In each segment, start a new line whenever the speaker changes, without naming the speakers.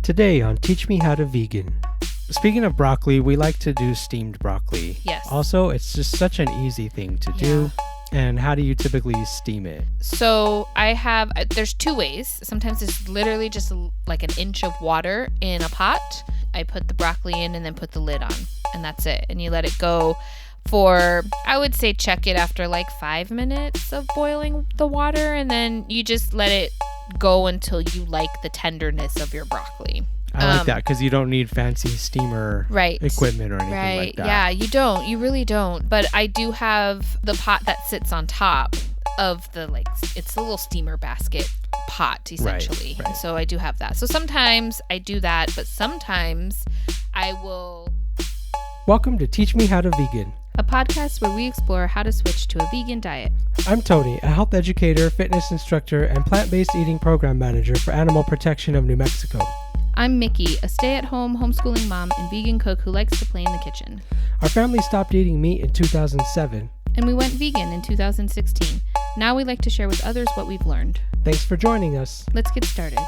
Today on Teach Me How to Vegan. Speaking of broccoli, we like to do steamed broccoli.
Yes.
Also, it's just such an easy thing to do. And how do you typically steam it?
So there's two ways. Sometimes it's literally just like an inch of water in a pot. I put the broccoli in and then put the lid on, and that's it. And you let it go for, I would say, check it after like 5 minutes of boiling the water, and then you just let it go until you like the tenderness of your broccoli.
I like that because you don't need fancy steamer equipment or anything like that.
Yeah, you don't. You really don't. But I do have the pot that sits on top of the, it's a little steamer basket pot, essentially.
Right.
So I do have that. So sometimes I do that, but sometimes I will...
Welcome to Teach Me How to Vegan,
a podcast where we explore how to switch to a vegan diet.
I'm Tony, a health educator, fitness instructor, and plant-based eating program manager for Animal Protection of New Mexico.
I'm Mickey, a stay-at-home homeschooling mom and vegan cook who likes to play in the kitchen.
Our family stopped eating meat in 2007.
And we went vegan in 2016. Now we like to share with others what we've learned.
Thanks for joining us.
Let's get started.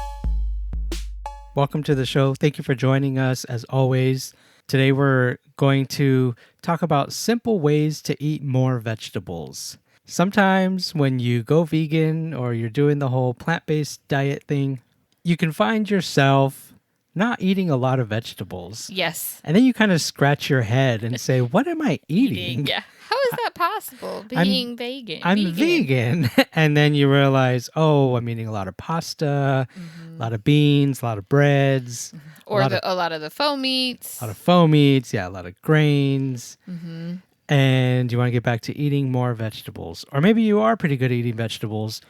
Welcome to the show. Thank you for joining us as always. Today we're going to talk about simple ways to eat more vegetables. Sometimes when you go vegan or you're doing the whole plant-based diet thing, you can find yourself not eating a lot of vegetables.
Yes.
And then you kind of scratch your head and say, what am I eating?
Yeah. How is that possible, being vegan?
I'm vegan. And then you realize, I'm eating a lot of pasta, a lot of beans, a lot of breads.
Mm-hmm. Or a lot of the faux meats.
A lot of faux meats, a lot of grains.
Mm-hmm.
And you want to get back to eating more vegetables. Or maybe you are pretty good at eating vegetables,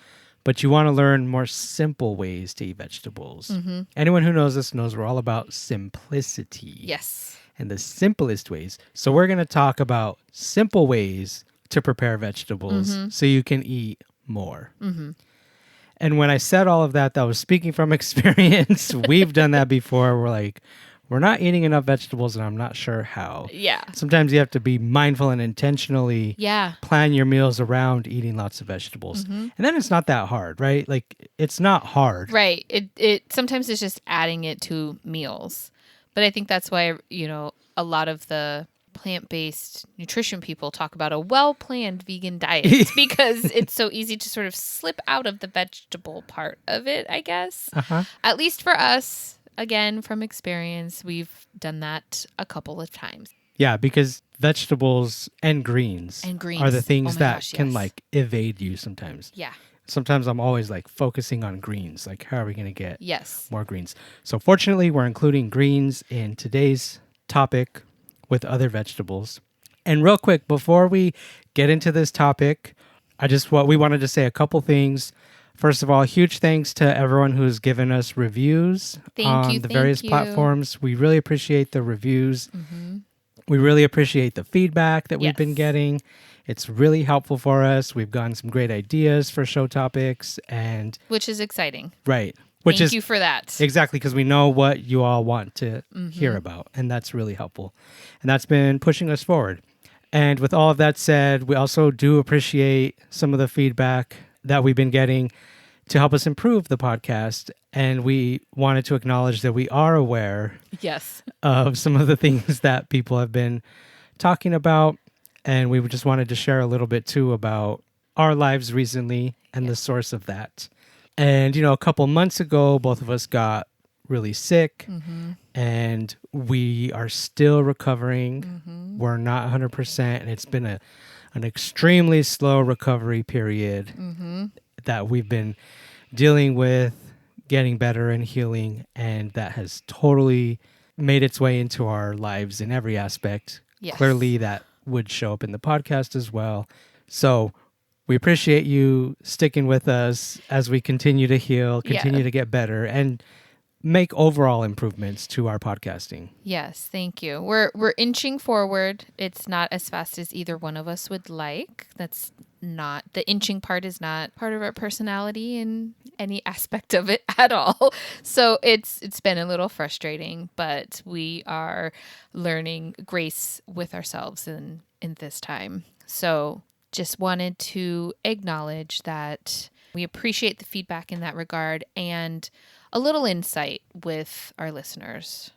but you want to learn more simple ways to eat vegetables.
Mm-hmm.
Anyone who knows us knows we're all about simplicity.
Yes.
And the simplest ways. So we're going to talk about simple ways to prepare vegetables so you can eat more.
Mm-hmm.
And when I said all of that, that was speaking from experience. We've done that before. We're not eating enough vegetables and I'm not sure how.
Yeah.
Sometimes you have to be mindful and intentionally plan your meals around eating lots of vegetables.
Mm-hmm.
And then it's not that hard, right? It's not hard.
Right. It sometimes it's just adding it to meals. But I think that's why, a lot of the plant-based nutrition people talk about a well-planned vegan diet because it's so easy to sort of slip out of the vegetable part of it, I guess.
Uh-huh.
At least for us, again, from experience, we've done that a couple of times.
Yeah, because vegetables and greens are the things that can evade you sometimes.
Yeah.
Sometimes I'm always focusing on greens. How are we going to get more greens? So fortunately, we're including greens in today's topic with other vegetables. And real quick, before we get into this topic, we wanted to say a couple things. First of all, huge thanks to everyone who's given us reviews on the various platforms. We really appreciate the reviews. Mm-hmm. We really appreciate the feedback that we've been getting. It's really helpful for us. We've gotten some great ideas for show topics,
which is exciting.
Right.
Thank you for that.
Exactly, because we know what you all want to hear about, and that's really helpful. And that's been pushing us forward. And with all of that said, we also do appreciate some of the feedback that we've been getting to help us improve the podcast. And we wanted to acknowledge that we are aware of some of the things that people have been talking about. And we just wanted to share a little bit, too, about our lives recently and the source of that. And, a couple months ago, both of us got really sick and we are still recovering. Mm-hmm. We're not 100%. And it's been an extremely slow recovery period that we've been dealing with, getting better and healing. And that has totally made its way into our lives in every aspect.
Yes.
Clearly, that would show up in the podcast as well. So we appreciate you sticking with us as we continue to heal, continue to get better, and make overall improvements to our podcasting.
Yes, thank you. We're inching forward. It's not as fast as either one of us would like. That's not, the inching part is not part of our personality in any aspect of it at all. So it's been a little frustrating, but we are learning grace with ourselves in this time. So just wanted to acknowledge that we appreciate the feedback in that regard. And a little insight with our listeners.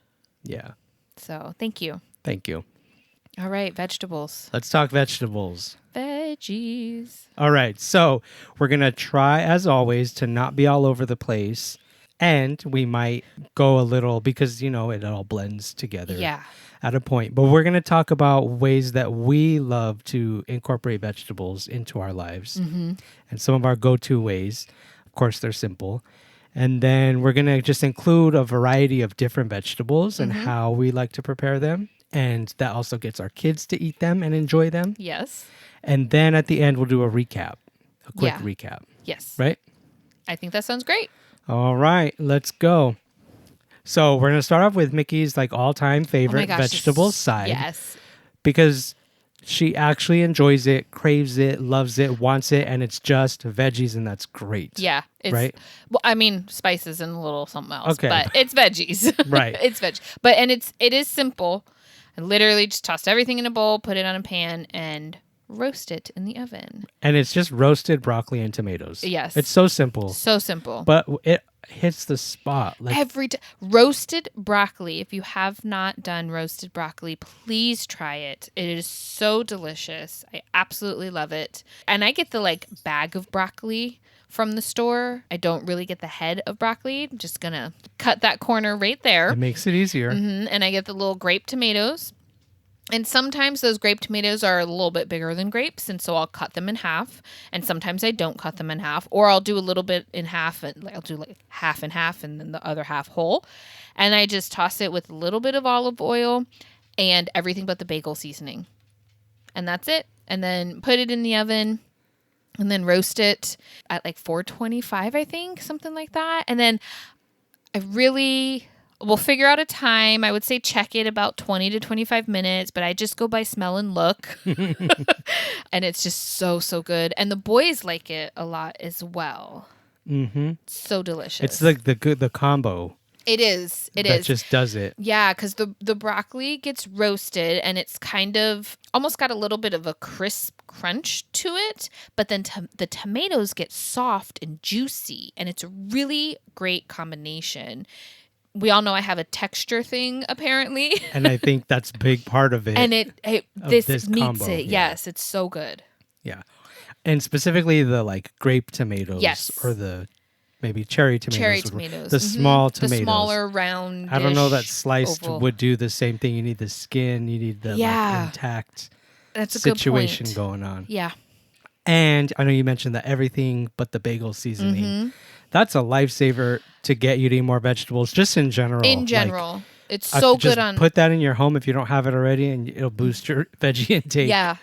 Yeah.
So thank you.
Thank you.
All right, vegetables.
Let's talk vegetables.
Veggies.
All right. So we're going to try, as always, to not be all over the place. And we might go a little because, it all blends together
Yeah.
at a point. But we're going to talk about ways that we love to incorporate vegetables into our lives.
Mm-hmm.
And some of our go-to ways. Of course, they're simple. And then we're going to just include a variety of different vegetables and how we like to prepare them. And that also gets our kids to eat them and enjoy them.
Yes.
And then at the end, we'll do a recap, a quick
Yeah.
recap.
Yes.
Right?
I think that sounds great.
All right, let's go. So we're going to start off with Mickey's all-time
Oh
favorite
my gosh,
vegetable side.
Yes.
Because she actually enjoys it, craves it, loves it, wants it, and it's just veggies, and that's great.
Yeah. It's,
right?
Well, I mean, spices and a little something else.
Okay.
But it's veggies.
Right.
It's veg. But it is simple. I literally just tossed everything in a bowl, put it on a pan, and roast it in the oven.
And it's just roasted broccoli and tomatoes.
Yes.
It's so simple.
So simple.
But it hits the spot.
Roasted broccoli. If you have not done roasted broccoli, please try it. It is so delicious. I absolutely love it. And I get the bag of broccoli from the store. I don't really get the head of broccoli. I'm just gonna cut that corner right there.
It makes it easier.
And I get the little grape tomatoes. And sometimes those grape tomatoes are a little bit bigger than grapes, and so I'll cut them in half. And sometimes I don't cut them in half, or I'll do a little bit in half, and I'll do half and half, and then the other half whole. And I just toss it with a little bit of olive oil and everything but the bagel seasoning, and that's it. And then put it in the oven, and then roast it at 425, I think, something like that. And then we'll figure out a time. I would say check it about 20 to 25 minutes, but I just go by smell and look. And it's just so, so good. And the boys like it a lot as well.
Mm-hmm.
So delicious.
It's the combo.
It is.
That just does it.
Yeah, because the broccoli gets roasted and it's kind of almost got a little bit of a crisp crunch to it, but then the tomatoes get soft and juicy, and it's a really great combination. We all know I have a texture thing, apparently.
And I think that's a big part of it.
And this meets
combo,
it.
yeah.
Yes, it's so good.
Yeah. And specifically the grape tomatoes.
Yes.
Or the maybe cherry tomatoes.
Cherry tomatoes.
The small tomatoes.
The smaller round.
I don't know that sliced
oval.
would do the same thing. You need the skin. You need the intact
That's a
situation
good point.
going on.
Yeah.
And I know you mentioned that everything but the bagel seasoning.
Mm-hmm.
That's a lifesaver to get you to eat more vegetables, just in general.
In general. It's so good on...
Put that in your home if you don't have it already, and it'll boost your veggie intake.
Yeah.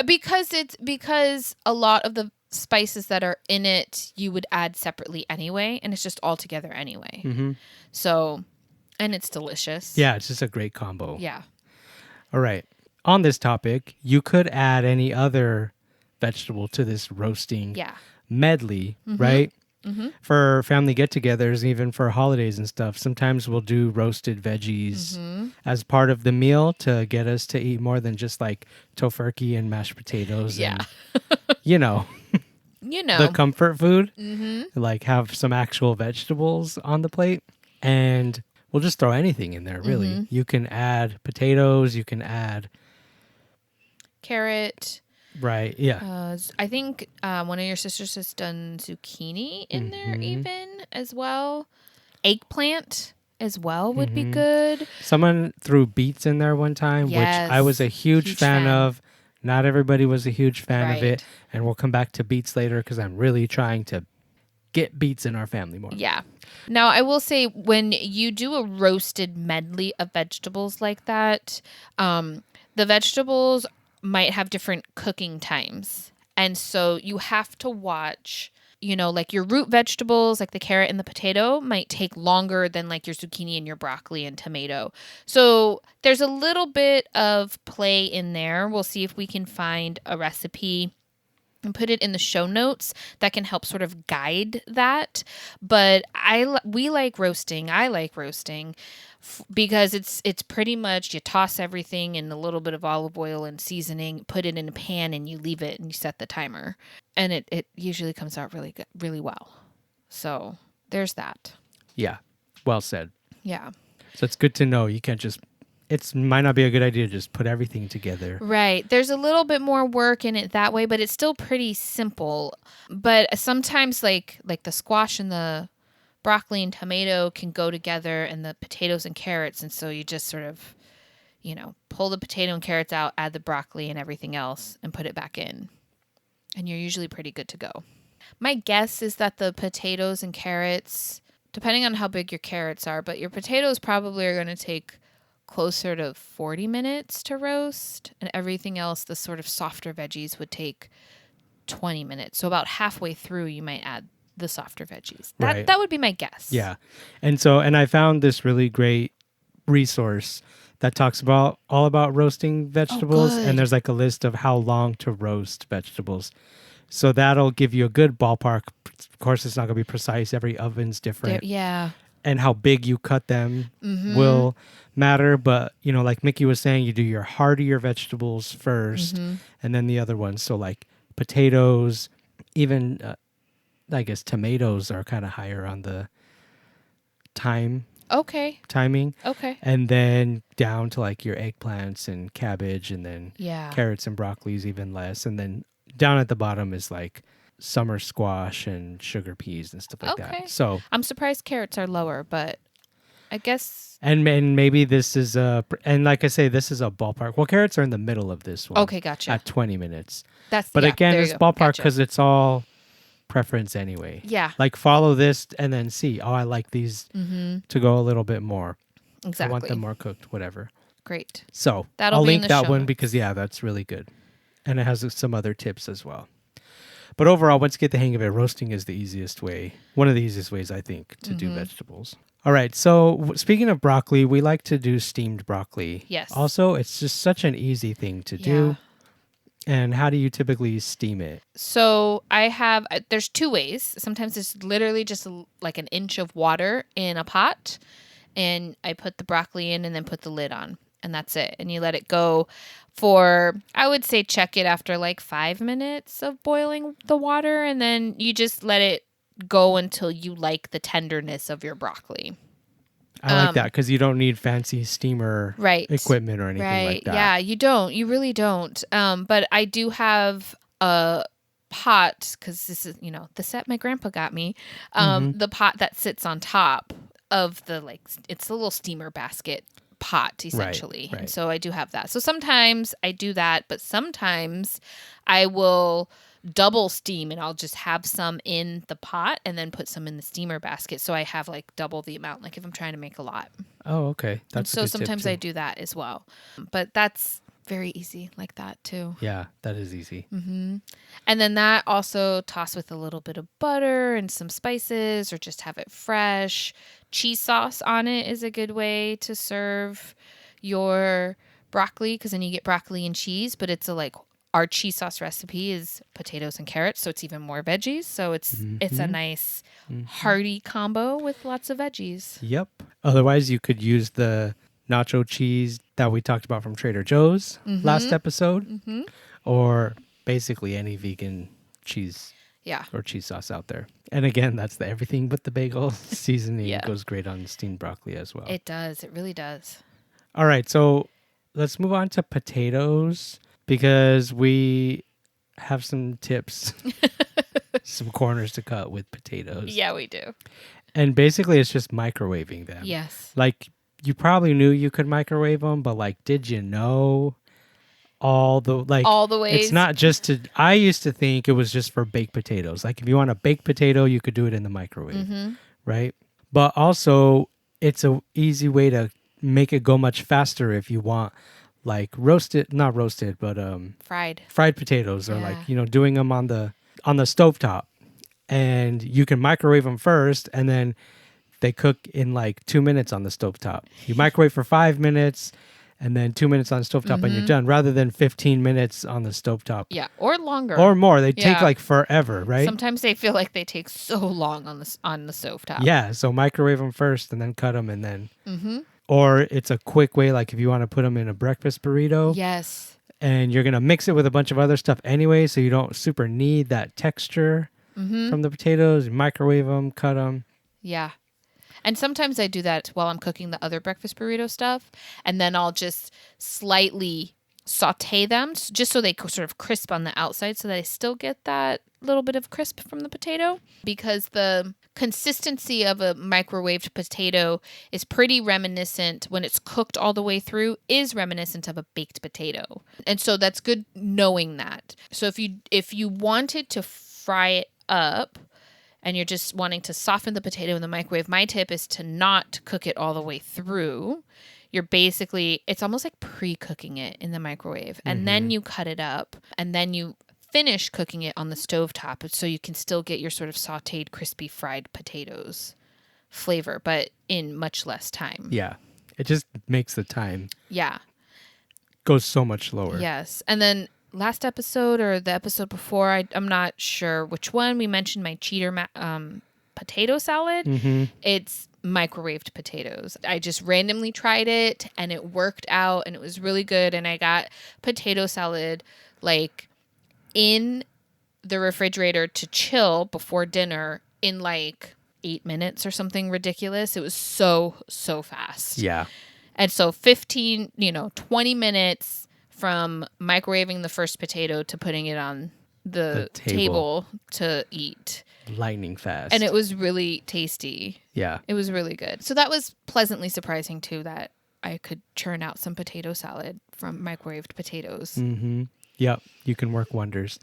Because a lot of the spices that are in it, you would add separately anyway, and it's just all together anyway.
Mm-hmm.
So, and it's delicious.
Yeah, it's just a great combo.
Yeah.
All right. On this topic, you could add any other vegetable to this roasting medley, right? Mm-hmm. For family get-togethers, even for holidays and stuff, sometimes we'll do roasted veggies as part of the meal to get us to eat more than just tofurkey and mashed potatoes.
Yeah.
And, the comfort food.
Mm-hmm.
Have some actual vegetables on the plate. And we'll just throw anything in there, really.
Mm-hmm.
You can add potatoes. You can add...
carrot.
Right, yeah.
I think one of your sisters has done zucchini in there even as well. Eggplant as well would be good.
Someone threw beets in there one time, which I was a huge fan of. Not everybody was a huge fan of it. And we'll come back to beets later because I'm really trying to get beets in our family more.
Yeah. Now, I will say when you do a roasted medley of vegetables like that, the vegetables might have different cooking times. And so you have to watch, your root vegetables, like the carrot and the potato, might take longer than your zucchini and your broccoli and tomato. So there's a little bit of play in there. We'll see if we can find a recipe and put it in the show notes that can help sort of guide that. But we like roasting. I like roasting because it's pretty much you toss everything in a little bit of olive oil and seasoning, put it in a pan, and you leave it and you set the timer. And it usually comes out really good, really well. So there's that.
Yeah. Well said.
Yeah.
So it's good to know. You can't just, it might not be a good idea to just put everything together.
Right. There's a little bit more work in it that way, but it's still pretty simple. But sometimes like the squash and the broccoli and tomato can go together, and the potatoes and carrots. And so you just sort of, pull the potato and carrots out, add the broccoli and everything else, and put it back in. And you're usually pretty good to go. My guess is that the potatoes and carrots, depending on how big your carrots are, but your potatoes probably are going to take closer to 40 minutes to roast, and everything else, the sort of softer veggies, would take 20 minutes. So about halfway through, you might add the softer veggies. That would be my guess.
Yeah. And I found this really great resource that talks about all about roasting vegetables, and there's like a list of how long to roast vegetables. So that'll give you a good ballpark. Of course, it's not going to be precise. Every oven's different.
Yeah.
And how big you cut them will matter. But, like Mickey was saying, you do your heartier vegetables first and then the other ones. So like potatoes, even I guess tomatoes are kind of higher on the timing.
Okay.
And then down to like your eggplants and cabbage, and then carrots and broccolis even less. And then down at the bottom is like summer squash and sugar peas and stuff like that. So
I'm surprised carrots are lower, but I guess.
And maybe this is and like I say, this is a ballpark. Well, carrots are in the middle of this one.
Okay, gotcha.
At 20 minutes.
But
again, it's ballpark because it's all preference anyway.
Yeah.
Like follow this and then see, I like these to go a little bit more.
Exactly.
I want them more cooked, whatever.
Great.
So I'll link that one because, that's really good. And it has some other tips as well. But overall, once you get the hang of it, roasting is the easiest way. One of the easiest ways, I think, to do vegetables. All right. So speaking of broccoli, we like to do steamed broccoli.
Yes.
Also, it's just such an easy thing to do. And how do you typically steam it?
So there's two ways. Sometimes it's literally just like an inch of water in a pot, and I put the broccoli in and then put the lid on, and that's it. And you let it go for, I would say, check it after like 5 minutes of boiling the water, and then you just let it go until you like the tenderness of your broccoli.
I like that because you don't need fancy steamer equipment or anything like that.
Yeah, you don't. You really don't. But I do have a pot, because this is, the set my grandpa got me. The pot that sits on top of the, it's a little steamer basket pot, essentially.
Right.
And so I do have that. So sometimes I do that, but sometimes I will double steam, and I'll just have some in the pot and then put some in the steamer basket. So I have double the amount, if I'm trying to make a lot.
Oh, okay. That's a good
sometimes
tip too.
I do that as well. But that's very easy like that too.
Yeah, that is easy.
And then that also toss with a little bit of butter and some spices, or just have it fresh. Cheese sauce on it is a good way to serve your broccoli, because then you get broccoli and cheese, but it's our cheese sauce recipe is potatoes and carrots, so it's even more veggies. So it's a nice hearty combo with lots of veggies.
Yep. Otherwise, you could use the nacho cheese that we talked about from Trader Joe's last episode, or basically any vegan cheese or cheese sauce out there. And again, that's the everything but the bagel seasoning goes great on steamed broccoli as well.
It does. It really does.
All right. So let's move on to potatoes, because we have some tips, some corners to cut with potatoes.
Yeah, we do.
And basically, it's just microwaving them.
Yes.
You probably knew you could microwave them, but did you know all the
ways?
It's not just I used to think it was just for baked potatoes. If you want a baked potato, you could do it in the microwave, right? But also, it's a easy way to make it go much faster if you want not roasted, but fried potatoes, or doing them on the stovetop, and you can microwave them first, and then they cook in 2 minutes on the stovetop. You microwave for 5 minutes, and then 2 minutes on the stovetop, and you're done, rather than 15 minutes on the stovetop.
Yeah, or longer.
Or more. They take forever, right?
Sometimes they feel like they take so long on the stovetop.
Yeah, so microwave them first and then cut them, and then... Or it's a quick way, if you want to put them in a breakfast burrito.
Yes.
And you're going to mix it with a bunch of other stuff anyway, so you don't super need that texture from the potatoes. You microwave them, cut them.
Yeah. And sometimes I do that while I'm cooking the other breakfast burrito stuff. And then I'll just slightly saute them just so they sort of crisp on the outside so that I still get that little bit of crisp from the potato, because the consistency of a microwaved potato is pretty reminiscent, when it's cooked all the way through, is reminiscent of a baked potato. And so that's good knowing that. So if you wanted to fry it up and you're just wanting to soften the potato in the microwave, my tip is to not cook it all the way through. It's almost like pre-cooking it in the microwave, and then you cut it up, and then you finish cooking it on the stovetop, so you can still get your sort of sauteed, crispy, fried potatoes flavor, but in much less time.
Yeah. It just makes the time
Yeah.
go so much lower.
Yes. And then last episode or the episode before, I'm not sure which one, we mentioned my cheater potato salad. It's microwaved potatoes. I just randomly tried it and it worked out and it was really good. And I got potato salad like in the refrigerator to chill before dinner in like 8 minutes or something ridiculous. It was so fast.
Yeah.
And so 20 minutes from microwaving the first potato to putting it on the table to eat.
Lightning fast.
And it was really tasty.
Yeah.
It was really good. So that was pleasantly surprising too, that I could churn out some potato salad from microwaved potatoes.
Yep. You can work wonders.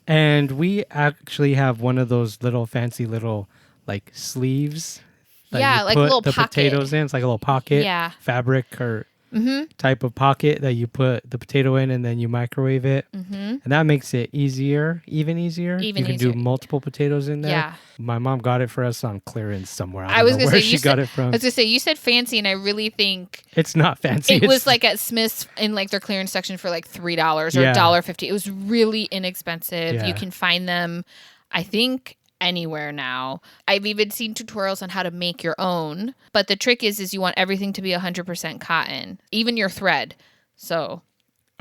And we actually have one of those little fancy little like sleeves. That you
like
put
a little
the
pocket.
Potatoes in. It's like a little pocket.
Yeah.
Fabric or type of pocket that you put the potato in and then you microwave it. And that makes it even easier. You can do multiple potatoes in there.
Yeah.
My mom got it for us on clearance somewhere.
I was
going to say, got it from.
I was going to say, you said fancy, and I really think
it's not fancy.
It was like at Smith's in like their clearance section for like $3 or $1.50. It was really inexpensive.
Yeah.
You can find them, I think, anywhere now. I've even seen tutorials on how to make your own. But the trick is you want everything to be 100% cotton, even your thread. So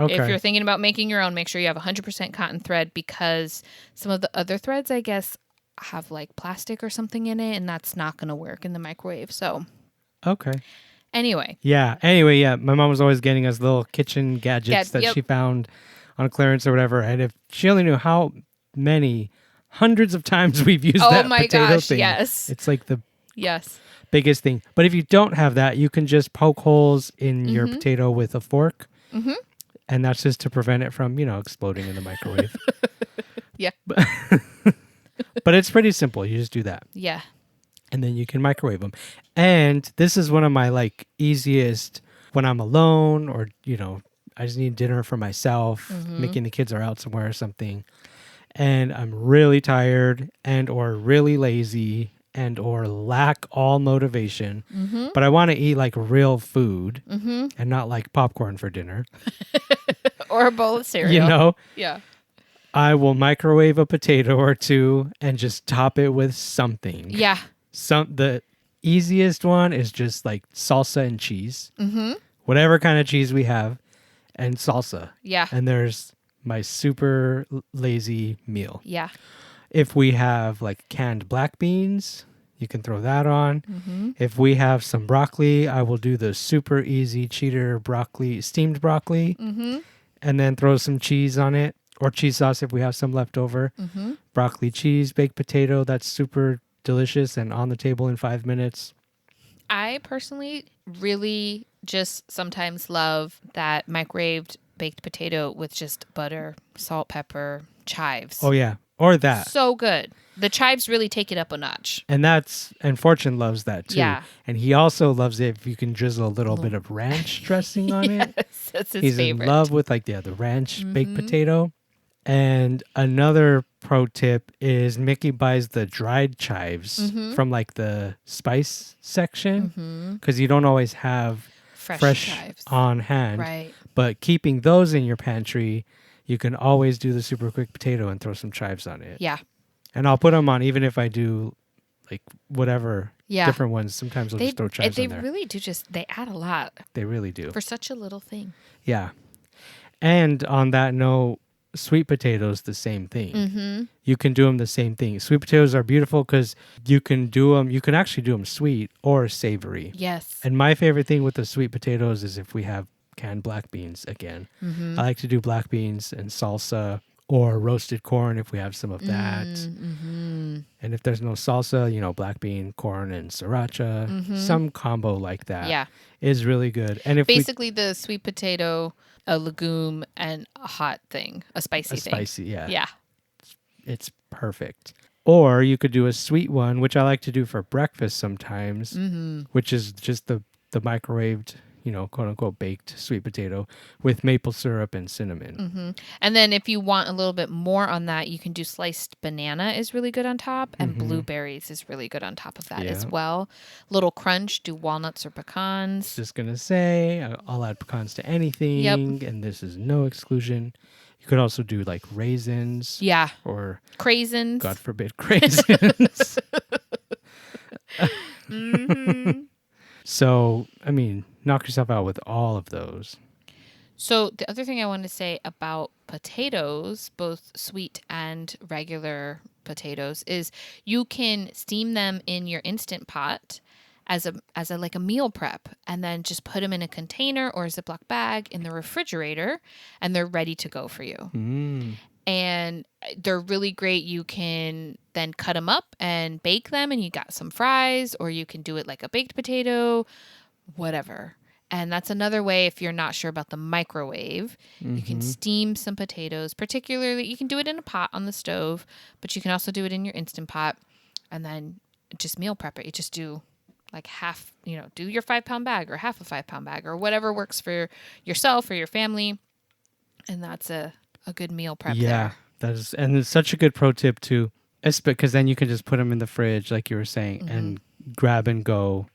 if you're thinking about making your own, make sure you have 100% cotton thread, because some of the other threads, I guess, have like plastic or something in it, and that's not going to work in the microwave. So Anyway.
Yeah. My mom was always getting us little kitchen gadgets that she found on clearance or whatever. And if she only knew how many hundreds of times we've used that potato thing.
Yes.
It's like the biggest thing. But if you don't have that, you can just poke holes in your potato with a fork. And that's just to prevent it from, exploding in the microwave. But it's pretty simple. You just do that.
Yeah.
And then you can microwave them. And this is one of my like easiest when I'm alone or, I just need dinner for myself, making the kids are out somewhere or something. And I'm really tired and or really lazy and or lack all motivation. But I want to eat like real food and not like popcorn for dinner.
Or a bowl of cereal. Yeah.
I will microwave a potato or two and just top it with something.
Yeah.
The easiest one is just like salsa and cheese. Whatever kind of cheese we have, and salsa.
Yeah.
And there's my super lazy meal.
Yeah.
If we have like canned black beans, you can throw that on. If we have some broccoli, I will do the super easy cheater broccoli, steamed broccoli, and then throw some cheese on it, or cheese sauce if we have some left over. Broccoli, cheese, baked potato, that's super delicious and on the table in 5 minutes.
I personally really just sometimes love that microwaved baked potato with just butter, salt, pepper, chives.
Oh, yeah. Or that.
So good. The chives really take it up a notch.
And Fortune loves that too.
Yeah.
And he also loves it if you can drizzle a little bit of ranch dressing on it.
That's his
He's
favorite.
in love with like the ranch baked potato. And another pro tip is Mickey buys the dried chives from like the spice section because you don't always have fresh chives on hand.
Right.
But keeping those in your pantry, you can always do the super quick potato and throw some chives on it.
Yeah.
And I'll put them on even if I do like whatever different ones. Sometimes I'll just throw chives on there.
They really do they add a lot.
They really do.
For such a little thing.
Yeah. And on that note, sweet potatoes the same thing.
Mm-hmm.
You can do them the same thing. Sweet potatoes are beautiful because you can do them. You can actually do them sweet or savory.
Yes.
And my favorite thing with the sweet potatoes is if we have canned black beans again.
Mm-hmm.
I like to do black beans and salsa or roasted corn if we have some of that.
Mm-hmm.
And if there's no salsa, black bean, corn, and sriracha,
Mm-hmm.
some combo like that
Yeah.
is really good. And if
basically the sweet potato, a legume, and a hot thing, a spicy thing.
Spicy, yeah.
Yeah.
It's perfect. Or you could do a sweet one, which I like to do for breakfast sometimes,
Mm-hmm.
which is just the microwaved, quote unquote baked sweet potato with maple syrup and cinnamon.
Mm-hmm. And then if you want a little bit more on that, you can do sliced banana is really good on top, and blueberries is really good on top of that as well. Little crunch, do walnuts or pecans.
Just going to say, I'll add pecans to anything, and this is no exclusion. You could also do like raisins.
Yeah.
Or
craisins.
God forbid, craisins.
Mm-hmm.
So, I mean, knock yourself out with all of those.
So the other thing I want to say about potatoes, both sweet and regular potatoes, is you can steam them in your Instant Pot as a like a meal prep, and then just put them in a container or a Ziploc bag in the refrigerator, and they're ready to go for you.
Mm.
And they're really great. You can then cut them up and bake them, and you got some fries, or you can do it like a baked potato, whatever. And that's another way, if you're not sure about the microwave, you can steam some potatoes. Particularly, you can do it in a pot on the stove, but you can also do it in your Instant Pot, and then just meal prep it. You just do like half, do your 5-pound bag or half a 5-pound bag or whatever works for yourself or your family. And that's a good meal prep.
Yeah, and it's such a good pro tip too, because then you can just put them in the fridge, like you were saying, and grab and go.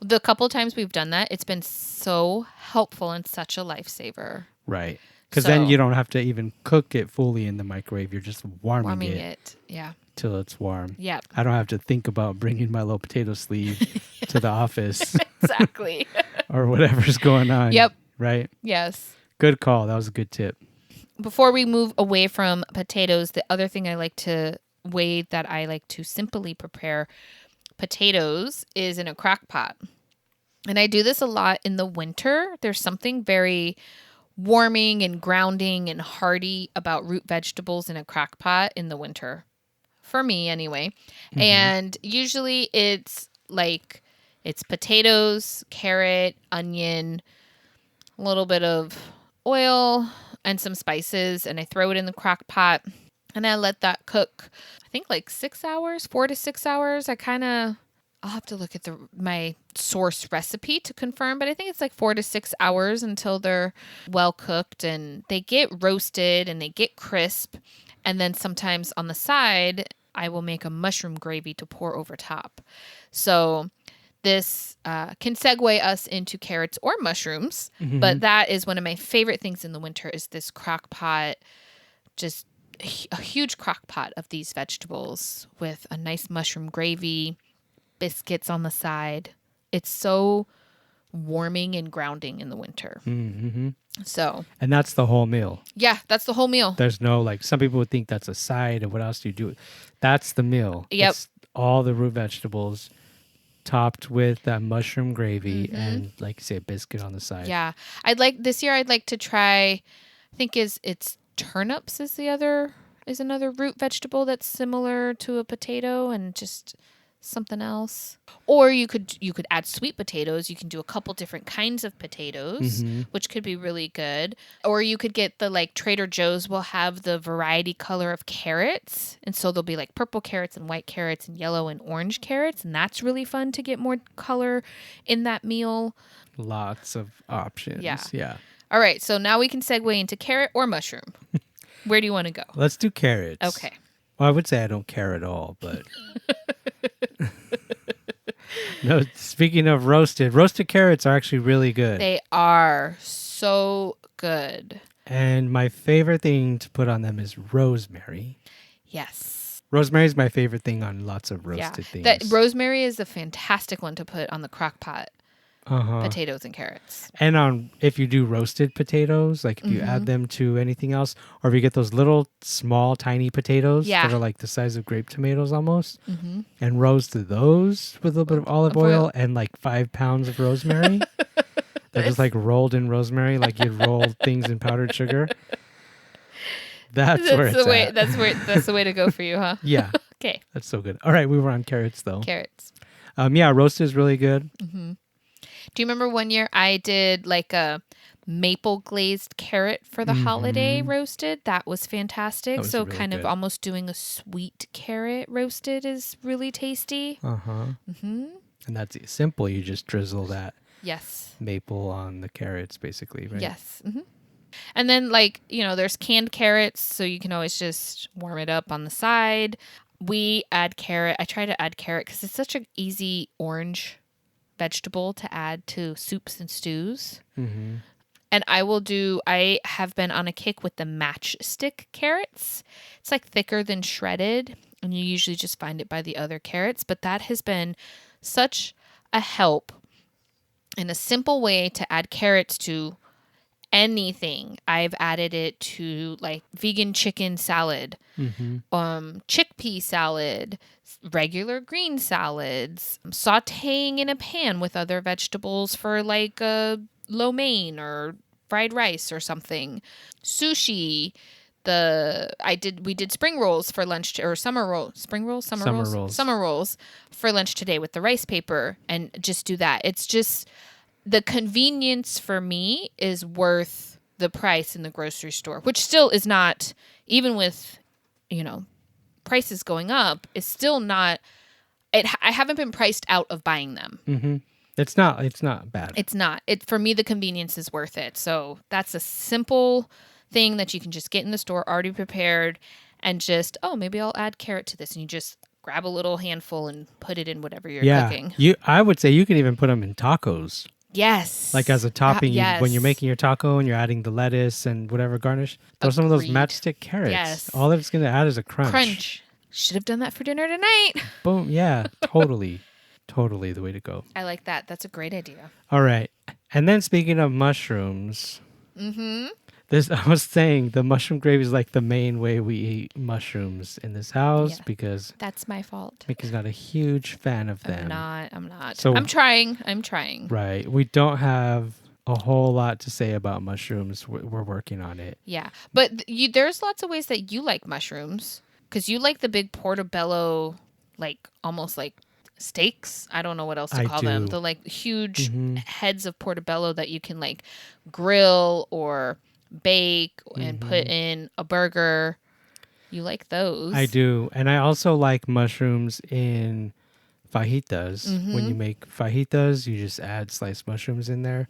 The couple times we've done that, it's been so helpful and such a lifesaver.
Right. Because then you don't have to even cook it fully in the microwave. You're just warming it.
Yeah.
Till it's warm.
Yeah.
I don't have to think about bringing my little potato sleeve to the office.
Exactly.
Or whatever's going on.
Yep.
Right?
Yes.
Good call. That was a good tip.
Before we move away from potatoes, the other thing way that I like to simply prepare potatoes is in a crock pot. And I do this a lot in the winter. There's something very warming and grounding and hearty about root vegetables in a crock pot in the winter. For me, anyway. And usually it's potatoes, carrot, onion, a little bit of oil, and some spices. And I throw it in the crock pot. And I let that cook, I think like 6 hours, 4 to 6 hours. I'll have to look at my source recipe to confirm, but I think it's like 4 to 6 hours until they're well cooked and they get roasted and they get crisp. And then sometimes on the side, I will make a mushroom gravy to pour over top. So this can segue us into carrots or mushrooms, but that is one of my favorite things in the winter is this crock pot, just a huge crock pot of these vegetables with a nice mushroom gravy, biscuits on the side. It's so warming and grounding in the winter. Mm-hmm. So,
and that's the whole meal.
Yeah, that's the whole meal.
There's no some people would think that's a side and what else do you do? That's the meal.
Yep.
It's all the root vegetables topped with that mushroom gravy and like you say, a biscuit on the side.
Yeah. This year I'd like to try, I think it's turnips is another root vegetable that's similar to a potato and just something else. Or you could add sweet potatoes. You can do a couple different kinds of potatoes, which could be really good. Or you could get the Trader Joe's will have the variety color of carrots. And so there'll be purple carrots and white carrots and yellow and orange carrots. And that's really fun to get more color in that meal.
Lots of options. Yeah.
All right. So now we can segue into carrot or mushroom. Where do you want to go?
Let's do carrots.
Okay.
Well, I would say I don't care at all, but no. Speaking of roasted carrots are actually really good.
They are so good.
And my favorite thing to put on them is rosemary.
Yes.
Rosemary is my favorite thing on lots of roasted things.
That rosemary is a fantastic one to put on the crock pot.
Uh-huh.
potatoes and carrots.
And if you do roasted potatoes, like if you add them to anything else, or if you get those little small tiny potatoes
Yeah.
that are like the size of grape tomatoes almost, and roast those with a little bit of olive oil and like 5 pounds of rosemary. They're just like rolled in rosemary, like you'd roll things in powdered sugar. That's where it's at.
That's the way to go for you, huh?
Yeah.
Okay.
That's so good. All right, we were on carrots though.
Carrots.
Yeah, roasted is really good.
Do you remember one year I did like a maple glazed carrot for the holiday roasted? That was fantastic.
That was
so
really
kind
good.
of almost doing a sweet carrot roasted is really tasty.
And that's simple. You just drizzle that
Yes.
maple on the carrots, basically, right?
Yes. And then there's canned carrots, so you can always just warm it up on the side. We add carrot. I try to add carrot because it's such an easy orange vegetable to add to soups and stews. And I have been on a kick with the matchstick carrots. It's like thicker than shredded, and you usually just find it by the other carrots, but that has been such a help in a simple way to add carrots to anything. I've added it to like vegan chicken salad, chickpea salad, regular green salads, sauteing in a pan with other vegetables for like lo mein or fried rice or something. Sushi. We did spring rolls for lunch or summer rolls for lunch today with the rice paper, and just do that. It's just the convenience for me is worth the price in the grocery store, which still is not, even with, prices going up, is still not, I haven't been priced out of buying them.
It's not bad.
It's not. For me, the convenience is worth it. So that's a simple thing that you can just get in the store already prepared and just, maybe I'll add carrot to this. And you just grab a little handful and put it in whatever you're cooking.
I would say you can even put them in tacos.
Yes.
Like as a topping,
yes.
When you're making your taco and you're adding the lettuce and whatever garnish, throw some of those matchstick carrots.
Yes.
All that's going to add is a crunch.
Should have done that for dinner tonight.
Boom. Yeah, totally. Totally the way to go.
I like that. That's a great idea.
All right. And then speaking of mushrooms, I was saying the mushroom gravy is like the main way we eat mushrooms in this house because
that's my fault.
Mickey's not a huge fan of them.
I'm not.
So,
I'm trying.
Right. We don't have a whole lot to say about mushrooms. We're working on it.
Yeah. But there's lots of ways that you like mushrooms because you like the big portobello, like almost like steaks. I don't know what else to call them. The like huge heads of portobello that you can like grill or bake and put in a burger. You like those?
I do. And I also like mushrooms in fajitas. When you make fajitas, you just add sliced mushrooms in there.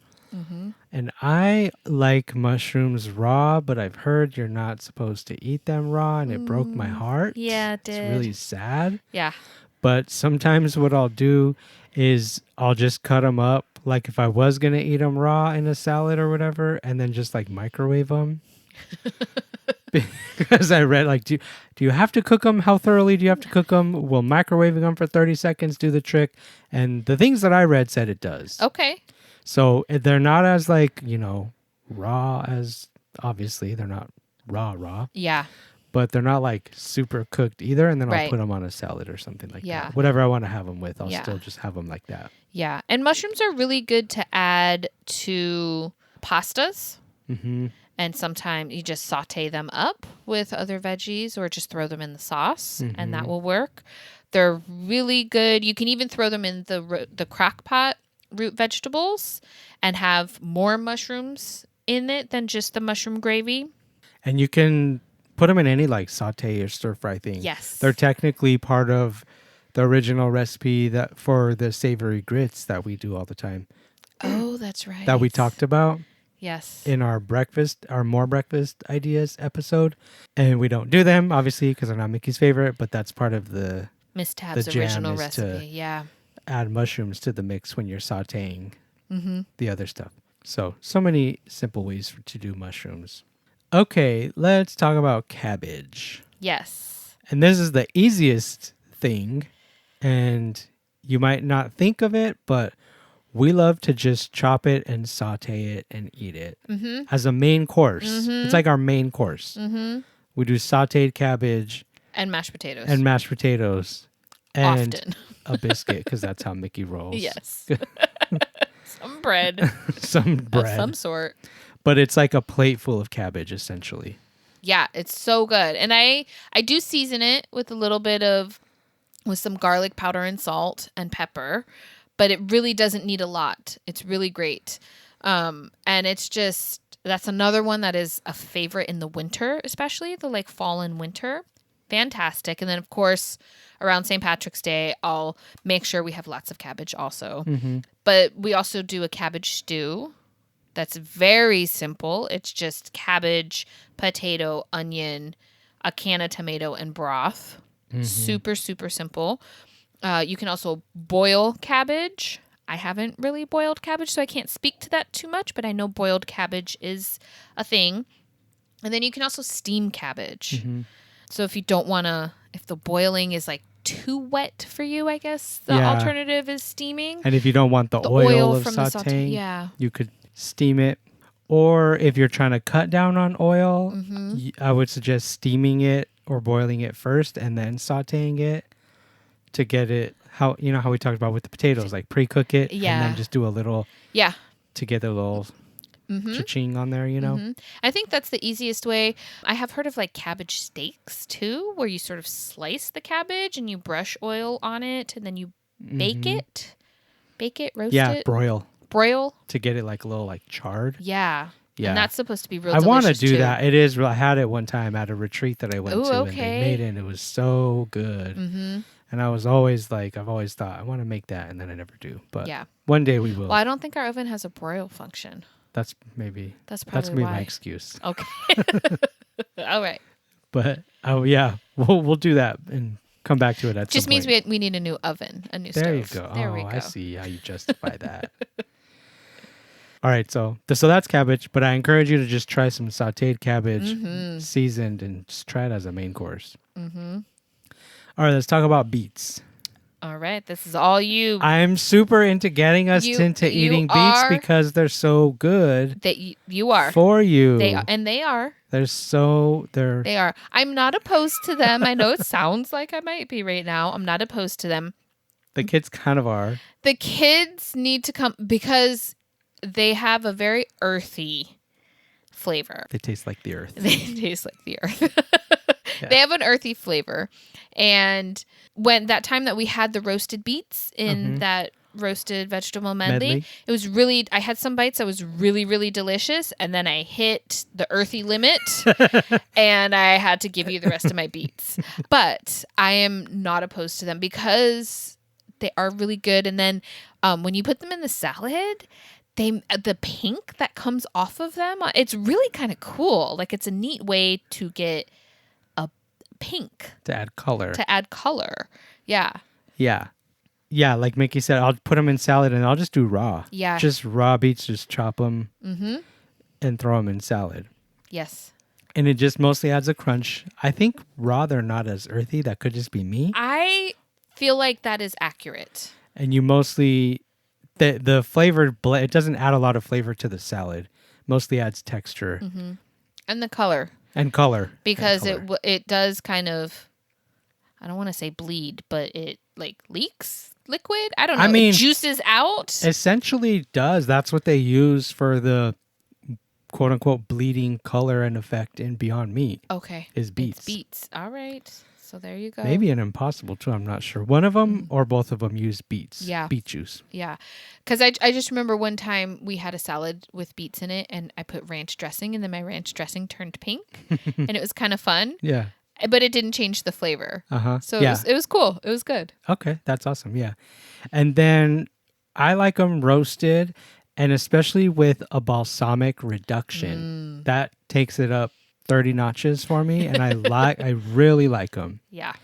And I like mushrooms raw, but I've heard you're not supposed to eat them raw, and it broke my heart.
Yeah, it did.
It's really sad.
Yeah.
But sometimes what I'll do is I'll just cut them up, like if I was going to eat them raw in a salad or whatever, and then just like microwave them. Because I read, like, do you have to cook them? How thoroughly do you have to cook them? Will microwaving them for 30 seconds do the trick? And the things that I read said it does.
Okay.
So they're not as like, raw as, obviously, they're not raw.
Yeah.
But they're not like super cooked either. And then I'll put them on a salad or something like that. Whatever I want to have them with, I'll still just have them like that.
Yeah. And mushrooms are really good to add to pastas. And sometimes you just saute them up with other veggies or just throw them in the sauce and that will work. They're really good. You can even throw them in the crock pot root vegetables and have more mushrooms in it than just the mushroom gravy.
And you can put them in any like saute or stir fry thing.
Yes.
They're technically part of the original recipe that for the savory grits that we do all the time.
Oh, that's right.
That we talked about.
Yes.
In our more breakfast ideas episode. And we don't do them, obviously, because they're not Mickey's favorite, but that's part of the
Miss Tab's original recipe. Yeah.
Add mushrooms to the mix when you're sauteing the other stuff. So many simple ways to do mushrooms. Okay, let's talk about cabbage.
Yes.
And this is the easiest thing, and you might not think of it, but We love to just chop it and saute it and eat it as a main course. It's like our main course. We do sauteed cabbage
And mashed potatoes.
and mashed potatoes and
Often.
a biscuit because that's how Mickey rolls.
Yes. Some bread.
Some bread.
Of some sort.
But it's like a plate full of cabbage, essentially.
Yeah, it's so good. And I do season it with a little bit with some garlic powder and salt and pepper, but it really doesn't need a lot. It's really great. And it's just, that's another one that is a favorite in the winter, especially the like fall and winter. Fantastic. And then of course, around St. Patrick's Day, I'll make sure we have lots of cabbage also. But we also do a cabbage stew. That's very simple. It's just cabbage, potato, onion, a can of tomato, and broth. Super, super simple. You can also boil cabbage. I haven't really boiled cabbage, so I can't speak to that too much, but I know boiled cabbage is a thing. And then you can also steam cabbage. So if you don't want to, if the boiling is like too wet for you, I guess the alternative is steaming.
And if you don't want the oil of
from
sauteing,
the saute,
you could steam it. Or if you're trying to cut down on oil, I would suggest steaming it or boiling it first and then sauteing it to get it how we talked about with the potatoes, like pre-cook it and then just do a little to get a little cha-ching on there,
I think that's the easiest way. I have heard of like cabbage steaks too, where you sort of slice the cabbage and you brush oil on it and then you bake it, roast it. Broil
to get it like a little like charred.
Yeah. And that's supposed to be real
I want to
delicious
do
too.
that. It is. I had it one time at a retreat that I went to,
okay.
and they made it. And it was so good. And I was always like, I've always thought I want to make that, and then I never do. But one day we will.
Well, I don't think our oven has a broil function.
That's probably my excuse.
Okay. All right.
But we'll do that and come back to it at
Just
some point.
means we need a new oven, a new stove.
There you go.
There we go.
I see how you justify that. All right, so that's cabbage, but I encourage you to just try some sauteed cabbage, seasoned, and just try it as a main course. All right, let's talk about beets.
All right, this is all you.
I'm super into getting us into eating beets because they're so good.
That you are
for you.
They are, and they are.
They
are. I'm not opposed to them. I know it sounds like I might be right now. I'm not opposed to them.
The kids kind of are.
The kids need to come because they have a very earthy flavor.
They taste like the earth.
They taste like the earth. They have an earthy flavor. And when that time that we had the roasted beets in that roasted vegetable medley, it was really, I had some bites that was really, really delicious. And then I hit the earthy limit and I had to give you the rest of my beets. But I am not opposed to them because they are really good. And then when you put them in the salad, the pink that comes off of them, it's really kind of cool. Like it's a neat way to get a pink.
To add color.
Yeah.
Yeah. Yeah, like Mickey said, I'll put them in salad and I'll just do raw.
Yeah.
Just raw beets, just chop them and throw them in salad.
Yes.
And it just mostly adds a crunch. I think raw, they're not as earthy. That could just be me.
I feel like that is accurate.
And you mostly... The flavored it doesn't add a lot of flavor to the salad. Mostly adds texture
and the color
because
it does kind of, I don't want to say bleed, but it like leaks liquid. I don't know. It juices out.
Essentially does. That's what they use for the quote unquote bleeding color and effect in Beyond Meat.
Okay,
is beets.
It's beets. All right. So there you go.
Maybe an Impossible too. I'm not sure. One of them or both of them use beets.
Yeah.
Beet juice.
Yeah. Because I just remember one time we had a salad with beets in it and I put ranch dressing and then my ranch dressing turned pink and it was kind of fun.
Yeah.
But it didn't change the flavor. So it was cool. It was good.
Okay. That's awesome. Yeah. And then I like them roasted and especially with a balsamic reduction. That takes it up 30 notches for me, and I really like them.
Yeah.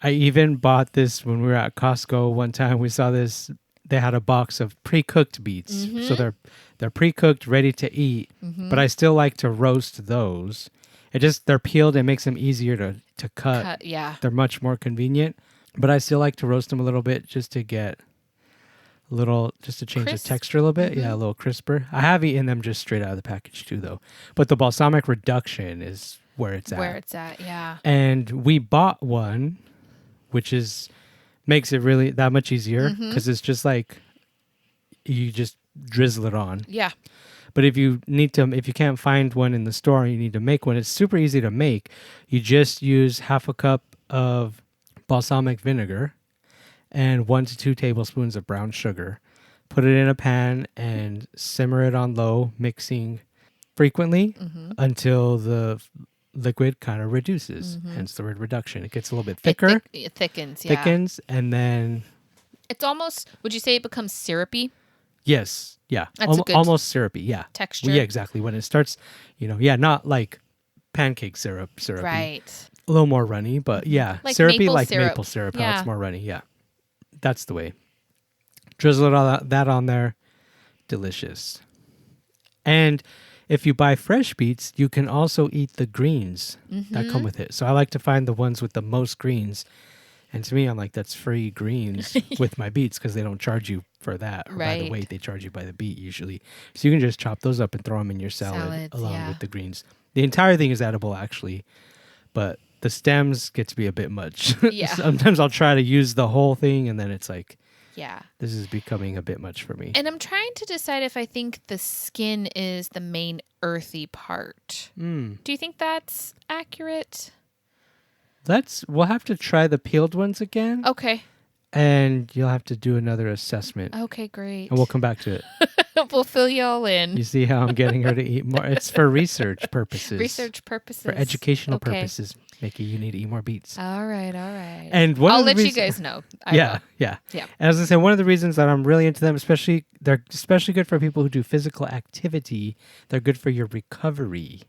I even bought this when we were at Costco one time. We saw this. They had a box of pre-cooked beets, so they're pre-cooked, ready to eat. But I still like to roast those. They're peeled. It makes them easier to cut.
Yeah.
They're much more convenient. But I still like to roast them a little bit just to get a little, just to change
Crisp.
the texture a little bit. Yeah, a little crisper. I have eaten them just straight out of the package too, though. But the balsamic reduction is where it's at.
Yeah.
And we bought one, which makes it really that much easier because it's just like you just drizzle it on.
Yeah.
But if you can't find one in the store and you need to make one, it's super easy to make. You just use half a cup of balsamic vinegar and 1 to 2 tablespoons of brown sugar. Put it in a pan and simmer it on low, mixing frequently until the liquid kind of reduces. Hence the word reduction. It gets a little bit thicker.
It thickens, yeah.
Thickens, and then...
It's almost, would you say it becomes syrupy?
Yes. Yeah.
That's a good
almost syrupy. Yeah.
texture.
Well, yeah, exactly. When it starts, not like pancake syrupy.
Right.
A little more runny, but yeah.
Like
syrupy
maple
like
syrup.
maple syrup. How
Yeah.
it's more runny. Yeah. That's the way. Drizzle that on there. Delicious. And if you buy fresh beets, you can also eat the greens that come with it. So I like to find the ones with the most greens. And to me, I'm like, that's free greens with my beets because they don't charge you for that. Or by the weight, they charge you by the beet usually. So you can just chop those up and throw them in your salad along with the greens. The entire thing is edible, actually. But the stems get to be a bit much.
Yeah.
Sometimes I'll try to use the whole thing, and then it's like,
yeah,
this is becoming a bit much for me.
And I'm trying to decide if I think the skin is the main earthy part. Do you think that's accurate?
We'll have to try the peeled ones again.
Okay.
And you'll have to do another assessment.
Okay, great.
And we'll come back to it.
We'll fill you all in.
You see how I'm getting her to eat more? It's for research purposes.
Research purposes.
For educational purposes. Mickey, you need to eat more beets.
All right.
And
I'll let you guys know.
Yeah. And I was going to say, one of the reasons that I'm really into them, they're especially good for people who do physical activity. They're good for your recovery.